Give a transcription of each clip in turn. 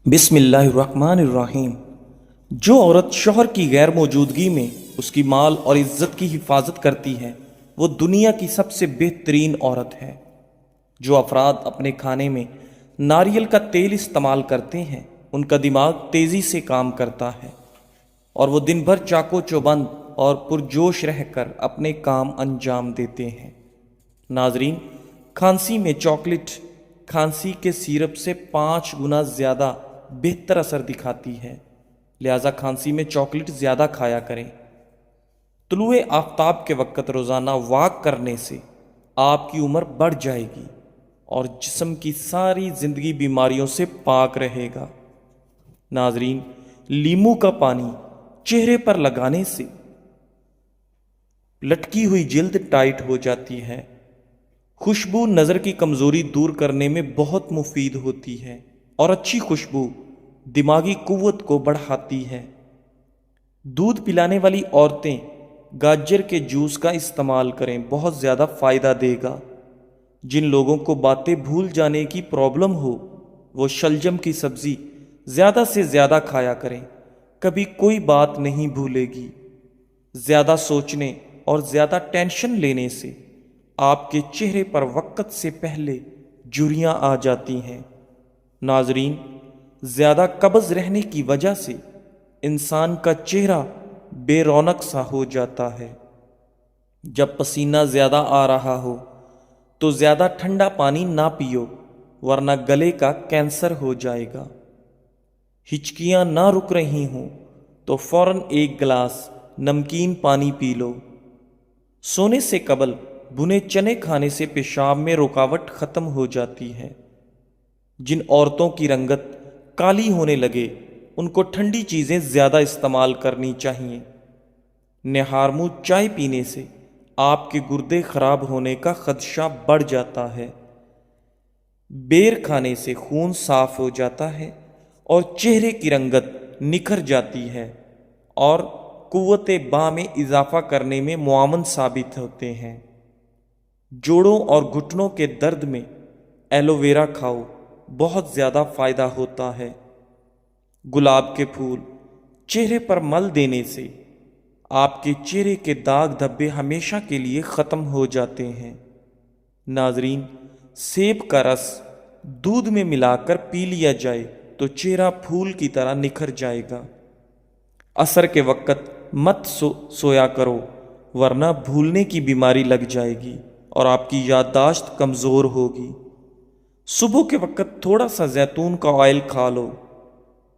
بسم اللہ الرحمن الرحیم۔ جو عورت شوہر کی غیر موجودگی میں اس کی مال اور عزت کی حفاظت کرتی ہے وہ دنیا کی سب سے بہترین عورت ہے۔ جو افراد اپنے کھانے میں ناریل کا تیل استعمال کرتے ہیں ان کا دماغ تیزی سے کام کرتا ہے اور وہ دن بھر چاقو چوبند اور پرجوش رہ کر اپنے کام انجام دیتے ہیں۔ ناظرین، کھانسی میں چاکلیٹ کھانسی کے سیرپ سے 5 گنا زیادہ بہتر اثر دکھاتی ہے، لہذا کھانسی میں چاکلیٹ زیادہ کھایا کریں۔ طلوع آفتاب کے وقت روزانہ واک کرنے سے آپ کی عمر بڑھ جائے گی اور جسم کی ساری زندگی بیماریوں سے پاک رہے گا۔ ناظرین، لیمو کا پانی چہرے پر لگانے سے لٹکی ہوئی جلد ٹائٹ ہو جاتی ہے۔ خوشبو نظر کی کمزوری دور کرنے میں بہت مفید ہوتی ہے اور اچھی خوشبو دماغی قوت کو بڑھاتی ہے۔ دودھ پلانے والی عورتیں گاجر کے جوس کا استعمال کریں، بہت زیادہ فائدہ دے گا۔ جن لوگوں کو باتیں بھول جانے کی پرابلم ہو وہ شلجم کی سبزی زیادہ سے زیادہ کھایا کریں، کبھی کوئی بات نہیں بھولے گی۔ زیادہ سوچنے اور زیادہ ٹینشن لینے سے آپ کے چہرے پر وقت سے پہلے جھریاں آ جاتی ہیں۔ ناظرین، زیادہ قبض رہنے کی وجہ سے انسان کا چہرہ بے رونق سا ہو جاتا ہے۔ جب پسینہ زیادہ آ رہا ہو تو زیادہ ٹھنڈا پانی نہ پیو ورنہ گلے کا کینسر ہو جائے گا۔ ہچکیاں نہ رک رہی ہوں تو فوراً 1 گلاس نمکین پانی پی لو۔ سونے سے قبل بھنے چنے کھانے سے پیشاب میں رکاوٹ ختم ہو جاتی ہے۔ جن عورتوں کی رنگت کالی ہونے لگے ان کو ٹھنڈی چیزیں زیادہ استعمال کرنی چاہیے۔ نہارمو چائے پینے سے آپ کے گردے خراب ہونے کا خدشہ بڑھ جاتا ہے۔ بیر کھانے سے خون صاف ہو جاتا ہے اور چہرے کی رنگت نکھر جاتی ہے اور قوت باں میں اضافہ کرنے میں معاون ثابت ہوتے ہیں۔ جوڑوں اور گھٹنوں کے درد میں ایلو ویرا کھاؤ، بہت زیادہ فائدہ ہوتا ہے۔ گلاب کے پھول چہرے پر مل دینے سے آپ کے چہرے کے داغ دھبے ہمیشہ کے لیے ختم ہو جاتے ہیں۔ ناظرین، سیب کا رس دودھ میں ملا کر پی لیا جائے تو چہرہ پھول کی طرح نکھر جائے گا۔ عصر کے وقت مت سویا کرو ورنہ بھولنے کی بیماری لگ جائے گی اور آپ کی یادداشت کمزور ہوگی۔ صبح کے وقت تھوڑا سا زیتون کا آئل کھا لو،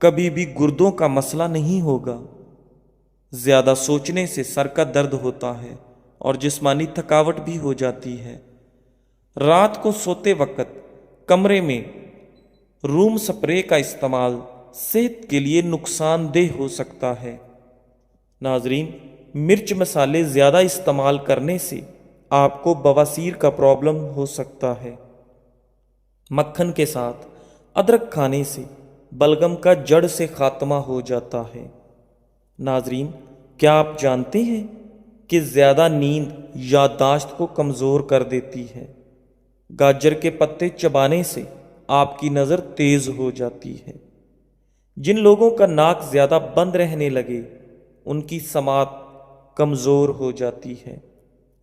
کبھی بھی گردوں کا مسئلہ نہیں ہوگا۔ زیادہ سوچنے سے سر کا درد ہوتا ہے اور جسمانی تھکاوٹ بھی ہو جاتی ہے۔ رات کو سوتے وقت کمرے میں روم سپرے کا استعمال صحت کے لیے نقصان دہ ہو سکتا ہے۔ ناظرین، مرچ مسالے زیادہ استعمال کرنے سے آپ کو بواسیر کا پرابلم ہو سکتا ہے۔ مکھن کے ساتھ ادرک کھانے سے بلغم کا جڑ سے خاتمہ ہو جاتا ہے۔ ناظرین، کیا آپ جانتے ہیں کہ زیادہ نیند یادداشت کو کمزور کر دیتی ہے؟ گاجر کے پتے چبانے سے آپ کی نظر تیز ہو جاتی ہے۔ جن لوگوں کا ناک زیادہ بند رہنے لگے ان کی سماعت کمزور ہو جاتی ہے۔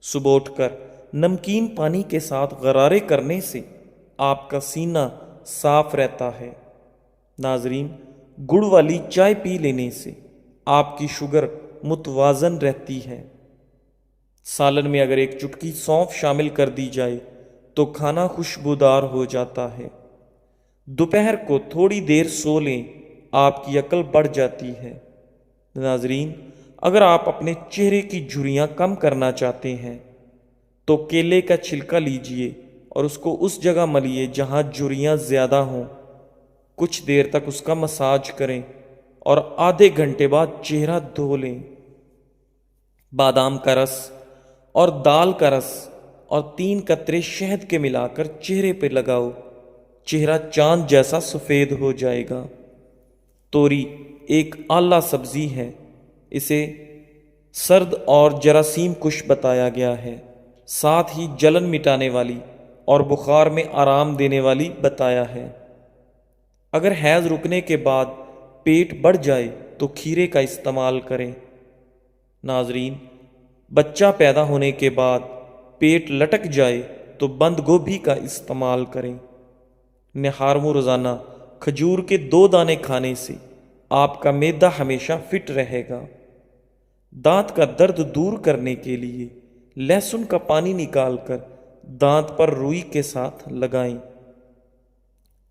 صبح اٹھ کر نمکین پانی کے ساتھ غرارے کرنے سے آپ کا سینہ صاف رہتا ہے۔ ناظرین، گڑ والی چائے پی لینے سے آپ کی شوگر متوازن رہتی ہے۔ سالن میں اگر 1 چٹکی سونف شامل کر دی جائے تو کھانا خوشبودار ہو جاتا ہے۔ دوپہر کو تھوڑی دیر سو لیں، آپ کی عقل بڑھ جاتی ہے۔ ناظرین، اگر آپ اپنے چہرے کی جھریاں کم کرنا چاہتے ہیں تو کیلے کا چھلکا لیجئے اور اس کو اس جگہ ملیے جہاں جھریاں زیادہ ہوں۔ کچھ دیر تک اس کا مساج کریں اور آدھے گھنٹے بعد چہرہ دھو لیں۔ بادام کا رس اور دال کا رس اور 3 قطرے شہد کے ملا کر چہرے پہ لگاؤ، چہرہ چاند جیسا سفید ہو جائے گا۔ توری ایک اعلیٰ سبزی ہے، اسے سرد اور جراثیم کش بتایا گیا ہے، ساتھ ہی جلن مٹانے والی اور بخار میں آرام دینے والی بتایا ہے۔ اگر حیض رکنے کے بعد پیٹ بڑھ جائے تو کھیرے کا استعمال کریں۔ ناظرین، بچہ پیدا ہونے کے بعد پیٹ لٹک جائے تو بند گوبھی کا استعمال کریں۔ نہارمو روزانہ کھجور کے 2 دانے کھانے سے آپ کا معدہ ہمیشہ فٹ رہے گا۔ دانت کا درد دور کرنے کے لیے لہسن کا پانی نکال کر دانت پر روئی کے ساتھ لگائیں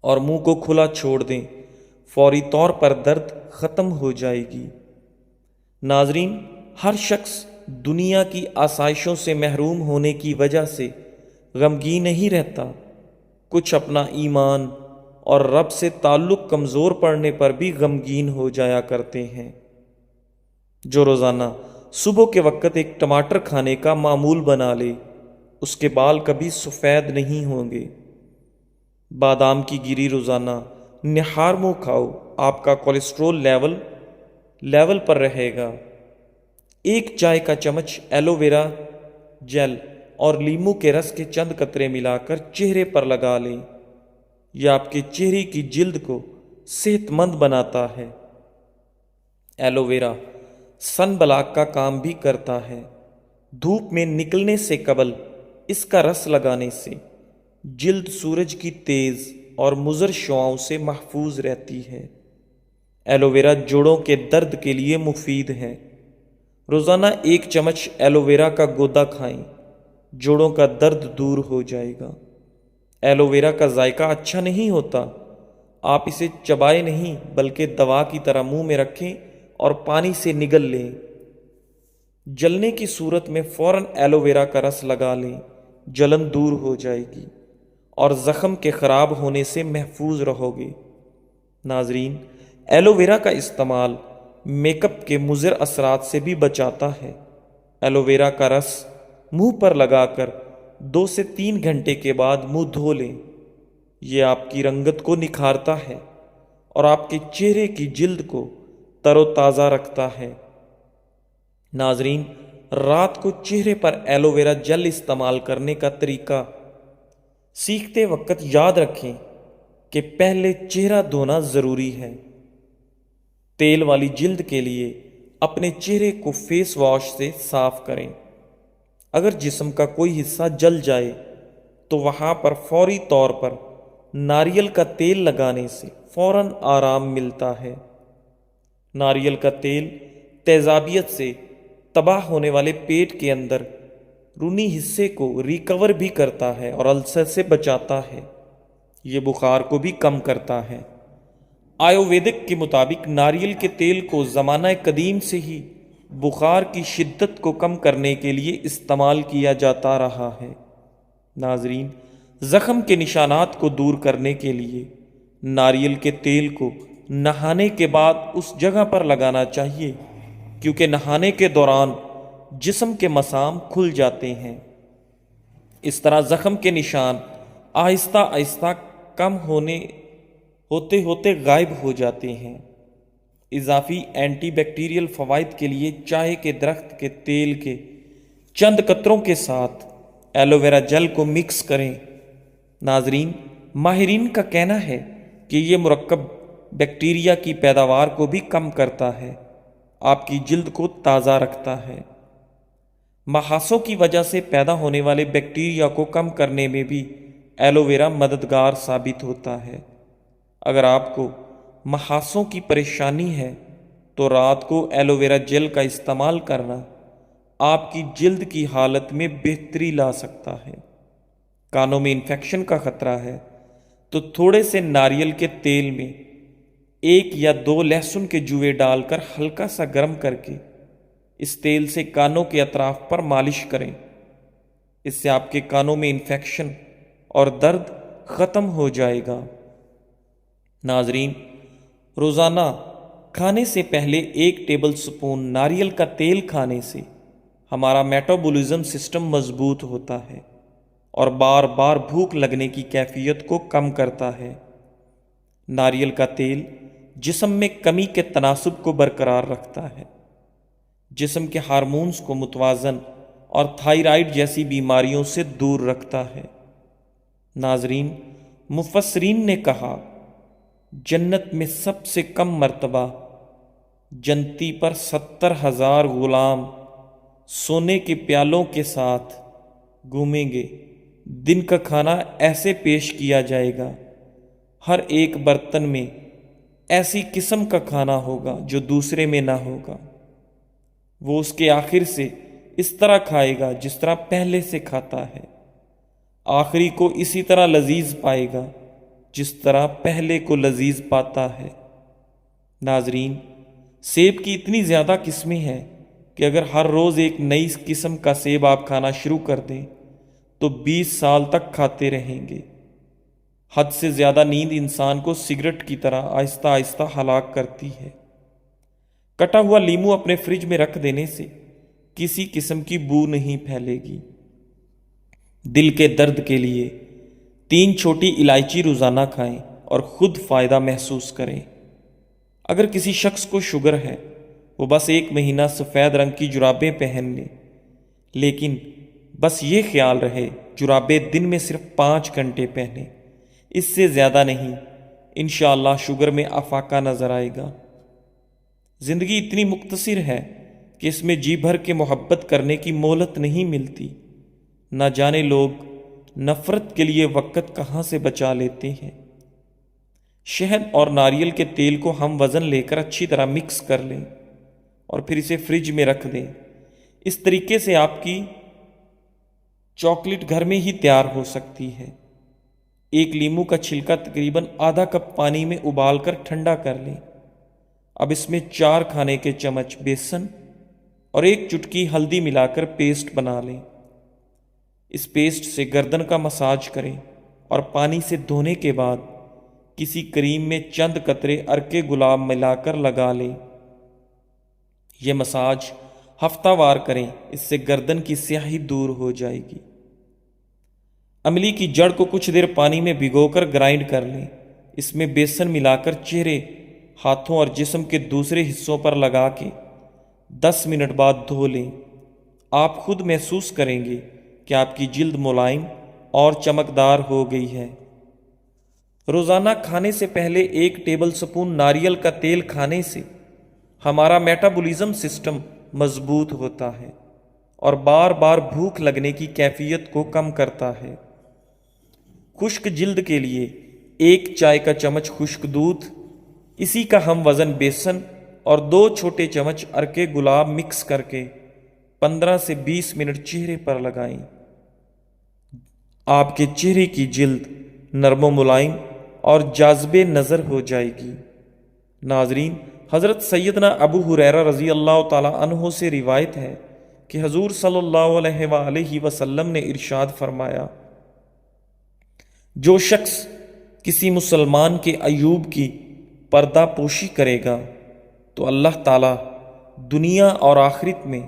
اور منہ کو کھلا چھوڑ دیں، فوری طور پر درد ختم ہو جائے گی۔ ناظرین، ہر شخص دنیا کی آسائشوں سے محروم ہونے کی وجہ سے غمگین نہیں رہتا، کچھ اپنا ایمان اور رب سے تعلق کمزور پڑنے پر بھی غمگین ہو جایا کرتے ہیں۔ جو روزانہ صبح کے وقت ایک ٹماٹر کھانے کا معمول بنا لے، اس کے بال کبھی سفید نہیں ہوں گے۔ بادام کی گری روزانہ نہارمو کھاؤ، آپ کا کولیسٹرول لیول پر رہے گا۔ 1 چائے کا چمچ ایلو ویرا جیل اور لیمو کے رس کے چند قطرے ملا کر چہرے پر لگا لیں، یہ آپ کے چہرے کی جلد کو صحت مند بناتا ہے۔ ایلو ویرا سن بلاک کا کام بھی کرتا ہے۔ دھوپ میں نکلنے سے قبل اس کا رس لگانے سے جلد سورج کی تیز اور مضر شعاؤں سے محفوظ رہتی ہے۔ ایلو ویرا جوڑوں کے درد کے لیے مفید ہے۔ روزانہ 1 چمچ ایلو ویرا کا گودا کھائیں، جوڑوں کا درد دور ہو جائے گا۔ ایلو ویرا کا ذائقہ اچھا نہیں ہوتا، آپ اسے چبائے نہیں بلکہ دوا کی طرح منہ میں رکھیں اور پانی سے نگل لیں۔ جلنے کی صورت میں فوراً ایلو ویرا کا رس لگا لیں، جلن دور ہو جائے گی اور زخم کے خراب ہونے سے محفوظ رہو گے۔ ناظرین، ایلو ویرا کا استعمال میک اپ کے مضر اثرات سے بھی بچاتا ہے۔ ایلو ویرا کا رس منہ پر لگا کر 2 سے 3 گھنٹے کے بعد منہ دھو لیں، یہ آپ کی رنگت کو نکھارتا ہے اور آپ کے چہرے کی جلد کو تر و تازہ رکھتا ہے۔ ناظرین، رات کو چہرے پر ایلو ویرا جیل استعمال کرنے کا طریقہ سیکھتے وقت یاد رکھیں کہ پہلے چہرہ دھونا ضروری ہے۔ تیل والی جلد کے لیے اپنے چہرے کو فیس واش سے صاف کریں۔ اگر جسم کا کوئی حصہ جل جائے تو وہاں پر فوری طور پر ناریل کا تیل لگانے سے فوراً آرام ملتا ہے۔ ناریل کا تیل تیزابیت سے تباہ ہونے والے پیٹ کے اندر رونی حصے کو ریکور بھی کرتا ہے اور السر سے بچاتا ہے، یہ بخار کو بھی کم کرتا ہے۔ آیورویدک کے مطابق ناریل کے تیل کو زمانہ قدیم سے ہی بخار کی شدت کو کم کرنے کے لیے استعمال کیا جاتا رہا ہے۔ ناظرین، زخم کے نشانات کو دور کرنے کے لیے ناریل کے تیل کو نہانے کے بعد اس جگہ پر لگانا چاہیے، کیونکہ نہانے کے دوران جسم کے مسام کھل جاتے ہیں۔ اس طرح زخم کے نشان آہستہ آہستہ کم ہوتے ہوتے غائب ہو جاتے ہیں۔ اضافی اینٹی بیکٹیریل فوائد کے لیے چائے کے درخت کے تیل کے چند قطروں کے ساتھ ایلو ویرا جیل کو مکس کریں۔ ناظرین، ماہرین کا کہنا ہے کہ یہ مرکب بیکٹیریا کی پیداوار کو بھی کم کرتا ہے، آپ کی جلد کو تازہ رکھتا ہے۔ محاسوں کی وجہ سے پیدا ہونے والے بیکٹیریا کو کم کرنے میں بھی ایلو ویرا مددگار ثابت ہوتا ہے۔ اگر آپ کو محاسوں کی پریشانی ہے تو رات کو ایلو ویرا جیل کا استعمال کرنا آپ کی جلد کی حالت میں بہتری لا سکتا ہے۔ کانوں میں انفیکشن کا خطرہ ہے تو تھوڑے سے ناریل کے تیل میں 1 یا 2 لہسن کے جوئے ڈال کر ہلکا سا گرم کر کے اس تیل سے کانوں کے اطراف پر مالش کریں، اس سے آپ کے کانوں میں انفیکشن اور درد ختم ہو جائے گا۔ ناظرین، روزانہ کھانے سے پہلے 1 ٹیبل سپون ناریل کا تیل کھانے سے ہمارا میٹابولزم سسٹم مضبوط ہوتا ہے اور بار بار بھوک لگنے کی کیفیت کو کم کرتا ہے۔ ناریل کا تیل جسم میں کمی کے تناسب کو برقرار رکھتا ہے، جسم کے ہارمونز کو متوازن اور تھائرائیڈ جیسی بیماریوں سے دور رکھتا ہے۔ ناظرین، مفسرین نے کہا جنت میں سب سے کم مرتبہ جنتی پر 70,000 غلام سونے کے پیالوں کے ساتھ گھومیں گے۔ دن کا کھانا ایسے پیش کیا جائے گا، ہر ایک برتن میں ایسی قسم کا کھانا ہوگا جو دوسرے میں نہ ہوگا۔ وہ اس کے آخر سے اس طرح کھائے گا جس طرح پہلے سے کھاتا ہے، آخری کو اسی طرح لذیذ پائے گا جس طرح پہلے کو لذیذ پاتا ہے۔ ناظرین، سیب کی اتنی زیادہ قسمیں ہیں کہ اگر ہر روز ایک نئی قسم کا سیب آپ کھانا شروع کر دیں تو 20 سال تک کھاتے رہیں گے۔ حد سے زیادہ نیند انسان کو سگریٹ کی طرح آہستہ آہستہ ہلاک کرتی ہے۔ کٹا ہوا لیمو اپنے فریج میں رکھ دینے سے کسی قسم کی بو نہیں پھیلے گی۔ دل کے درد کے لیے 3 چھوٹی الائچی روزانہ کھائیں اور خود فائدہ محسوس کریں۔ اگر کسی شخص کو شوگر ہے، وہ بس 1 مہینہ سفید رنگ کی جرابیں پہن لے، لیکن بس یہ خیال رہے جرابیں دن میں صرف 5 گھنٹے پہنیں، اس سے زیادہ نہیں۔ انشاءاللہ شوگر میں افاقہ نظر آئے گا۔ زندگی اتنی مختصر ہے کہ اس میں جی بھر کے محبت کرنے کی مہلت نہیں ملتی۔ نہ جانے لوگ نفرت کے لیے وقت کہاں سے بچا لیتے ہیں۔ شہد اور ناریل کے تیل کو ہم وزن لے کر اچھی طرح مکس کر لیں اور پھر اسے فریج میں رکھ دیں۔ اس طریقے سے آپ کی چاکلیٹ گھر میں ہی تیار ہو سکتی ہے۔ 1 لیمو کا چھلکا تقریباً آدھا کپ پانی میں ابال کر ٹھنڈا کر لیں۔ اب اس میں 4 کھانے کے چمچ بیسن اور 1 چٹکی ہلدی ملا کر پیسٹ بنا لیں۔ اس پیسٹ سے گردن کا مساج کریں اور پانی سے دھونے کے بعد کسی کریم میں چند قطرے عرق گلاب ملا کر لگا لیں۔ یہ مساج ہفتہ وار کریں، اس سے گردن کی سیاہی دور ہو جائے گی۔ املی کی جڑ کو کچھ دیر پانی میں بھگو کر گرائنڈ کر لیں۔ اس میں بیسن ملا کر چہرے، ہاتھوں اور جسم کے دوسرے حصوں پر لگا کے 10 منٹ بعد دھو لیں۔ آپ خود محسوس کریں گے کہ آپ کی جلد ملائم اور چمکدار ہو گئی ہے۔ روزانہ کھانے سے پہلے 1 ٹیبل سپون ناریل کا تیل کھانے سے ہمارا میٹابولزم سسٹم مضبوط ہوتا ہے اور بار بار بھوک لگنے کی کیفیت کو کم کرتا ہے۔ خشک جلد کے لیے 1 چائے کا چمچ خشک دودھ، اسی کا ہم وزن بیسن اور 2 چھوٹے چمچ عرق گلاب مکس کر کے 15 سے 20 منٹ چہرے پر لگائیں۔ آپ کے چہرے کی جلد نرم و ملائم اور جاذب نظر ہو جائے گی۔ ناظرین، حضرت سیدنا ابو ہریرہ رضی اللہ تعالی عنہ سے روایت ہے کہ حضور صلی اللہ علیہ وآلہ وسلم نے ارشاد فرمایا، جو شخص کسی مسلمان کے عیوب کی پردہ پوشی کرے گا تو اللہ تعالی دنیا اور آخرت میں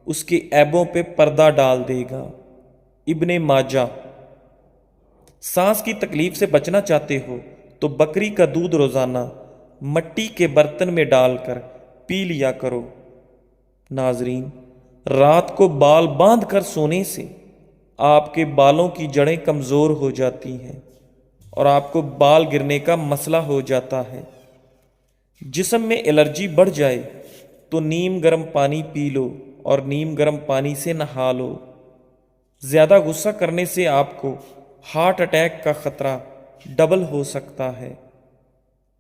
اس کے عیبوں پہ پردہ ڈال دے گا۔ ابن ماجہ۔ سانس کی تکلیف سے بچنا چاہتے ہو تو بکری کا دودھ روزانہ مٹی کے برتن میں ڈال کر پی لیا کرو۔ ناظرین، رات کو بال باندھ کر سونے سے آپ کے بالوں کی جڑیں کمزور ہو جاتی ہیں اور آپ کو بال گرنے کا مسئلہ ہو جاتا ہے۔ جسم میں الرجی بڑھ جائے تو نیم گرم پانی پی لو اور نیم گرم پانی سے نہا لو۔ زیادہ غصہ کرنے سے آپ کو ہارٹ اٹیک کا خطرہ ڈبل ہو سکتا ہے۔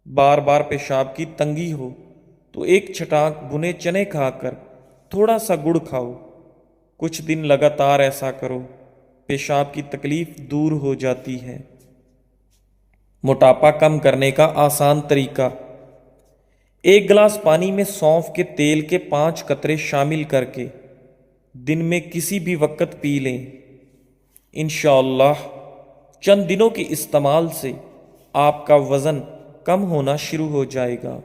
بار بار پیشاب کی تنگی ہو تو 1 چھٹانک بھنے چنے کھا کر تھوڑا سا گڑ کھاؤ۔ کچھ دن لگاتار ایسا کرو، پیشاب کی تکلیف دور ہو جاتی ہے۔ موٹاپا کم کرنے کا آسان طریقہ: 1 گلاس پانی میں سونف کے تیل کے 5 قطرے شامل کر کے دن میں کسی بھی وقت پی لیں۔ انشاءاللہ چند دنوں کے استعمال سے آپ کا وزن کم ہونا شروع ہو جائے گا۔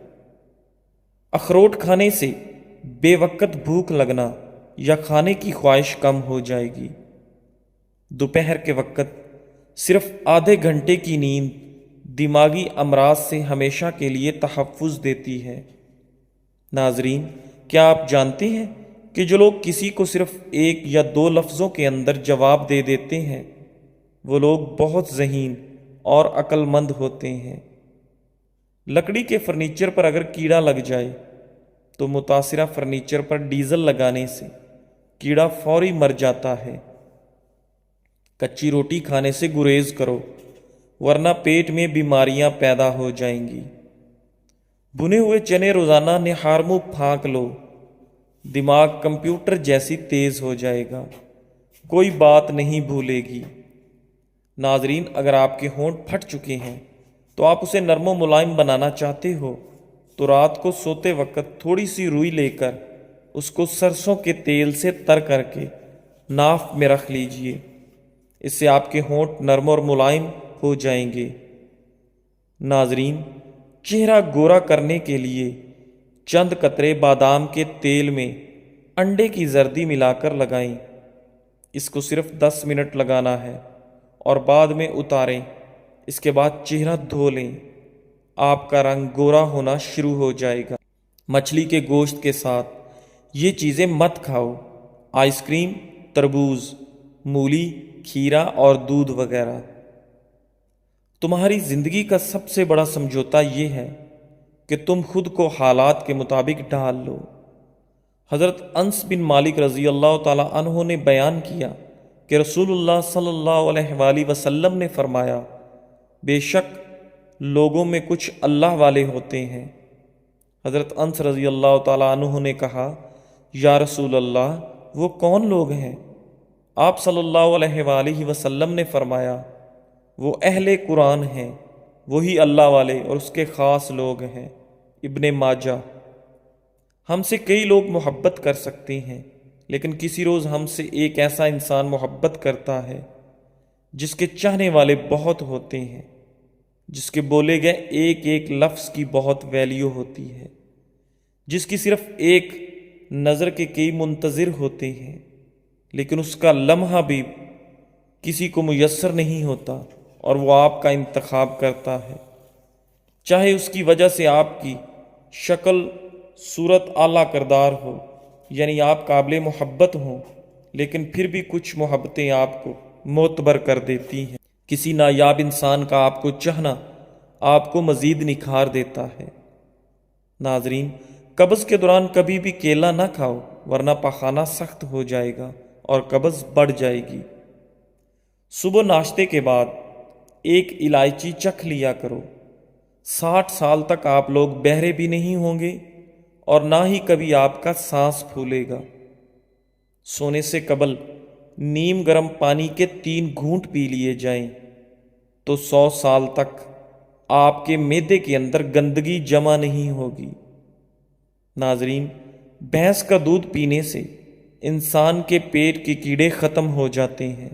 اخروٹ کھانے سے بے وقت بھوک لگنا یا کھانے کی خواہش کم ہو جائے گی۔ دوپہر کے وقت صرف آدھے گھنٹے کی نیند دماغی امراض سے ہمیشہ کے لیے تحفظ دیتی ہے۔ ناظرین، کیا آپ جانتے ہیں کہ جو لوگ کسی کو صرف 1 یا 2 لفظوں کے اندر جواب دے دیتے ہیں وہ لوگ بہت ذہین اور عقل مند ہوتے ہیں؟ لکڑی کے فرنیچر پر اگر کیڑا لگ جائے تو متاثرہ فرنیچر پر ڈیزل لگانے سے کیڑا فوری مر جاتا ہے۔ کچی روٹی کھانے سے گریز کرو ورنہ پیٹ میں بیماریاں پیدا ہو جائیں گی۔ بھنے ہوئے چنے روزانہ نہار منہ پھانک لو، دماغ کمپیوٹر جیسی تیز ہو جائے گا، کوئی بات نہیں بھولے گی۔ ناظرین، اگر آپ کے ہونٹ پھٹ چکے ہیں تو آپ اسے نرم و ملائم بنانا چاہتے ہو تو رات کو سوتے وقت تھوڑی سی روئی لے کر اس کو سرسوں کے تیل سے تر کر کے ناف میں رکھ لیجئے، اس سے آپ کے ہونٹ نرم اور ملائم ہو جائیں گے۔ ناظرین، چہرہ گورا کرنے کے لیے چند قطرے بادام کے تیل میں انڈے کی زردی ملا کر لگائیں۔ اس کو صرف 10 منٹ لگانا ہے اور بعد میں اتاریں۔ اس کے بعد چہرہ دھو لیں، آپ کا رنگ گورا ہونا شروع ہو جائے گا۔ مچھلی کے گوشت کے ساتھ یہ چیزیں مت کھاؤ، آئس کریم، تربوز، مولی، کھیرا اور دودھ وغیرہ۔ تمہاری زندگی کا سب سے بڑا سمجھوتا یہ ہے کہ تم خود کو حالات کے مطابق ڈھال لو۔ حضرت انس بن مالک رضی اللہ تعالی عنہ نے بیان کیا کہ رسول اللہ صلی اللہ علیہ وآلہ وسلم نے فرمایا، بے شک لوگوں میں کچھ اللہ والے ہوتے ہیں۔ حضرت انس رضی اللہ تعالی عنہ نے کہا، یا رسول اللہ، وہ کون لوگ ہیں؟ آپ صلی اللہ علیہ وآلہ وسلم نے فرمایا، وہ اہل قرآن ہیں، وہی اللہ والے اور اس کے خاص لوگ ہیں۔ ابن ماجہ۔ ہم سے کئی لوگ محبت کر سکتے ہیں، لیکن کسی روز ہم سے ایک ایسا انسان محبت کرتا ہے جس کے چاہنے والے بہت ہوتے ہیں، جس کے بولے گئے ایک ایک لفظ کی بہت ویلیو ہوتی ہے، جس کی صرف ایک نظر کے کئی منتظر ہوتے ہیں، لیکن اس کا لمحہ بھی کسی کو میسر نہیں ہوتا اور وہ آپ کا انتخاب کرتا ہے، چاہے اس کی وجہ سے آپ کی شکل صورت اعلیٰ کردار ہو، یعنی آپ قابل محبت ہوں، لیکن پھر بھی کچھ محبتیں آپ کو معتبر کر دیتی ہیں۔ کسی نایاب انسان کا آپ کو چاہنا آپ کو مزید نکھار دیتا ہے۔ ناظرین، قبض کے دوران کبھی بھی کیلا نہ کھاؤ ورنہ پخانہ سخت ہو جائے گا اور قبض بڑھ جائے گی۔ صبح ناشتے کے بعد ایک الائچی چکھ لیا کرو۔ 60 سال تک آپ لوگ بہرے بھی نہیں ہوں گے اور نہ ہی کبھی آپ کا سانس پھولے گا۔ سونے سے قبل نیم گرم پانی کے 3 گھونٹ پی لیے جائیں تو 100 سال تک آپ کے معدے کے اندر گندگی جمع نہیں ہوگی۔ ناظرین، بھینس کا دودھ پینے سے انسان کے پیٹ کے کیڑے ختم ہو جاتے ہیں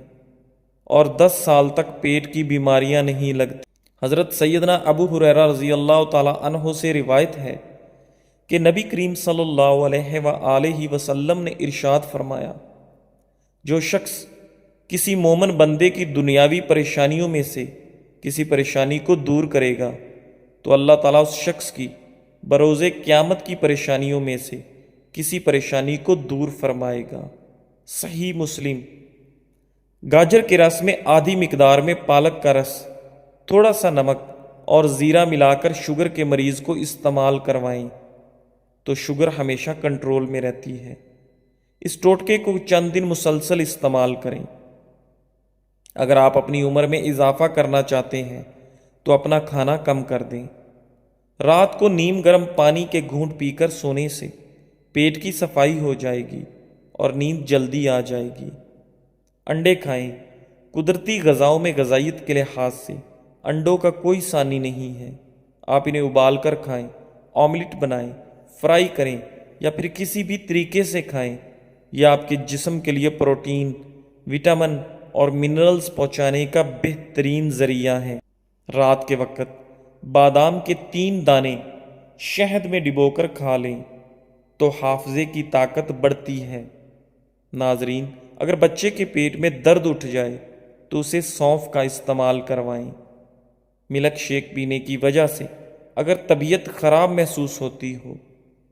اور 10 سال تک پیٹ کی بیماریاں نہیں لگتی۔ حضرت سیدنا ابو ہریرہ رضی اللہ تعالی عنہ سے روایت ہے کہ نبی کریم صلی اللہ علیہ وآلہ وسلم نے ارشاد فرمایا، جو شخص کسی مومن بندے کی دنیاوی پریشانیوں میں سے کسی پریشانی کو دور کرے گا تو اللہ تعالیٰ اس شخص کی بروز قیامت کی پریشانیوں میں سے کسی پریشانی کو دور فرمائے گا۔ صحیح مسلم۔ گاجر کے رس میں آدھی مقدار میں پالک کا رس، تھوڑا سا نمک اور زیرہ ملا کر شوگر کے مریض کو استعمال کروائیں تو شوگر ہمیشہ کنٹرول میں رہتی ہے۔ اس ٹوٹکے کو چند دن مسلسل استعمال کریں۔ اگر آپ اپنی عمر میں اضافہ کرنا چاہتے ہیں تو اپنا کھانا کم کر دیں۔ رات کو نیم گرم پانی کے گھونٹ پی کر سونے سے پیٹ کی صفائی ہو جائے گی اور نیند جلدی آ جائے گی۔ انڈے کھائیں۔ قدرتی غذاؤں میں غذائیت کے لحاظ سے انڈوں کا کوئی ثانی نہیں ہے۔ آپ انہیں ابال کر کھائیں، آملیٹ بنائیں، فرائی کریں یا پھر کسی بھی طریقے سے کھائیں۔ یہ آپ کے جسم کے لیے پروٹین، وٹامن اور منرلز پہنچانے کا بہترین ذریعہ ہے۔ رات کے وقت بادام کے 3 دانے شہد میں ڈبو کر کھا لیں تو حافظے کی طاقت بڑھتی ہے۔ ناظرین، اگر بچے کے پیٹ میں درد اٹھ جائے تو اسے سونف کا استعمال کروائیں۔ ملک شیک پینے کی وجہ سے اگر طبیعت خراب محسوس ہوتی ہو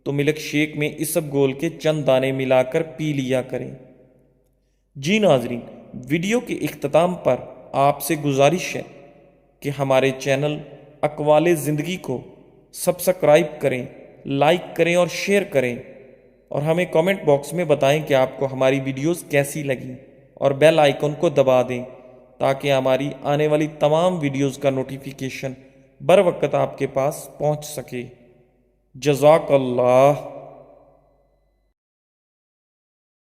تو ملک شیک میں اسب گول کے چند دانے ملا کر پی لیا کریں۔ جی ناظرین، ویڈیو کے اختتام پر آپ سے گزارش ہے کہ ہمارے چینل اقوال زندگی کو سبسکرائب کریں، لائک کریں اور شیئر کریں، اور ہمیں کامنٹ باکس میں بتائیں کہ آپ کو ہماری ویڈیوز کیسی لگیں، اور بیل آئیکن کو دبا دیں تاکہ ہماری آنے والی تمام ویڈیوز کا نوٹیفیکیشن بر وقت آپ کے پاس پہنچ سکے۔ جزاک اللہ۔